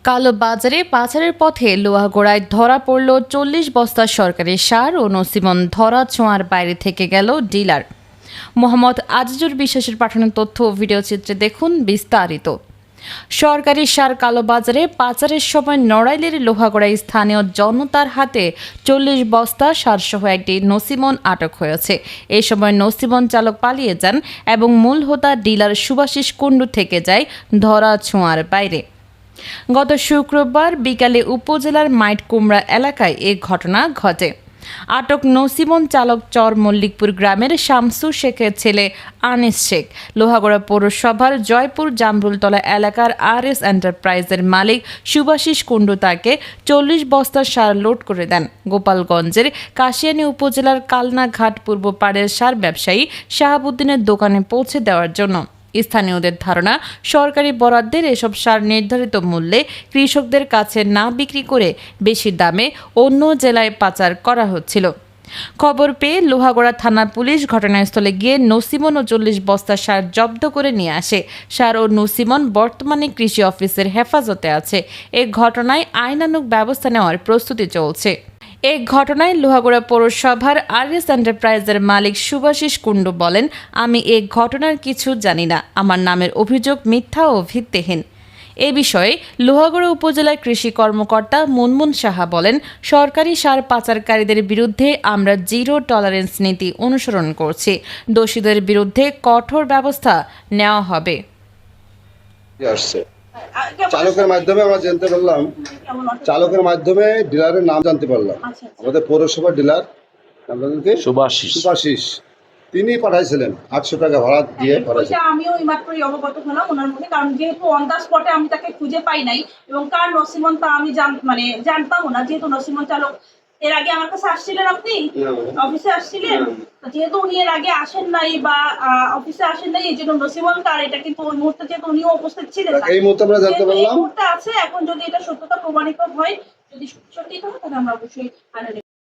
কালো বাজারে পাচারের পথে লোহাগড়ায় ধরা পড়ল ৪০ বস্তা সরকারি সার ও নসিমন ধরা ছোঁয়ার বাইরে থেকে গেল ডিলার। মোহাম্মদ আজিজুর বিশ্বাসের পাঠানো তথ্য ও ভিডিও চিত্রে দেখুন বিস্তারিত। সরকারি সার কালোবাজারে পাচারের সময় নড়াইলের লোহাগড়ায় স্থানীয় জনতার হাতে ৪০ বস্তা সারসহ একটি নসিমন আটক হয়েছে। এই সময় নসিমন চালক পালিয়ে যান এবং মূল হোতা ডিলার সুভাষিস কুণ্ডু থেকে যায় ধরা ছোঁয়ার বাইরে। গত শুক্রবার বিকালে উপজেলার মাইটকুমড়া এলাকায় এ ঘটনা ঘটে। আটক নসিমন চালক চর মল্লিকপুর গ্রামের শামসু শেখের ছেলে আনিস শেখ। লোহাগড়া পৌরসভার জয়পুর জামরুলতলা এলাকার RS এন্টারপ্রাইজের মালিক সুভাষিস কুণ্ডু তাকে ৪০ বস্তা সার লোড করে দেন। গোপালগঞ্জের কাশিয়ানী উপজেলার কালনাঘাট পূর্ব পাড়ের সার ব্যবসায়ী শাহাবুদ্দিনের দোকানে পৌঁছে দেওয়ার জন্য। স্থানীয়দের ধারণা, সরকারি বরাদ্দের এসব সার নির্ধারিত মূল্যে কৃষকদের কাছে না বিক্রি করে বেশি দামে অন্য জেলায় পাচার করা হচ্ছিল। খবর পেয়ে লোহাগড়া থানার পুলিশ ঘটনাস্থলে গিয়ে নসিমন ও ৪০ বস্তা সার জব্দ করে নিয়ে আসে। সার ও নসিমন বর্তমানে কৃষি অফিসের হেফাজতে আছে। এ ঘটনায় আইনানুগ ব্যবস্থা নেওয়ার প্রস্তুতি চলছে। এই ঘটনায় লোহাগড়া পৌরসভার RS এন্টারপ্রাইজের মালিক সুভাষিস কুণ্ডু বলেন, আমি এই ঘটনার কিছু জানি না। আমার নামের অভিযোগ মিথ্যা ও ভিত্তিহীন। এ বিষয়ে লোহাগড়া উপজেলার কৃষি কর্মকর্তা মুনমুন সাহা বলেন, সরকারি সার পাচারকারীদের বিরুদ্ধে আমরা জিরো টলারেন্স নীতি অনুসরণ করছি। দোষীদের বিরুদ্ধে কঠোর ব্যবস্থা নেওয়া হবে। চালকের মাধ্যমে আমরা জানতে পারলাম, চালকের মাধ্যমে ডিলারের নাম জানতে পারলাম। আমাদের পৌরসভার ডিলার আপনাদেরকে সুভাষিস তিনি পাঠাইছিলেন 800 টাকা ভাড়া দিয়ে পাঠাইছিলেন। আমিও এইমাত্রই অবগত হলাম ওনার মুখে, কারণ যেহেতু অন দ্য স্পটে আমি তাকে খুঁজে পাই নাই এবং কার নসিমন তা আমি জানতাম না। যেহেতু নসিমন চালক এর আগে আমার কাছে আসছিলেন, আপনি অফিসে আসছিলেন, যেহেতু উনি এর আগে আসেন নাই বা অফিসে আসেন নাই, এই জন্য নসিমন কার এটা কিন্তু ওই মুহূর্তে যেহেতু উনিও উপস্থিত ছিলেন না, এই মুহূর্তে আমরা জানতে পারলাম। এই মুহূর্তে আছে। এখন যদি এটা সত্যতা প্রমাণিত হয়, যদি সত্যি হয়, তাহলে আমরা অবশ্যই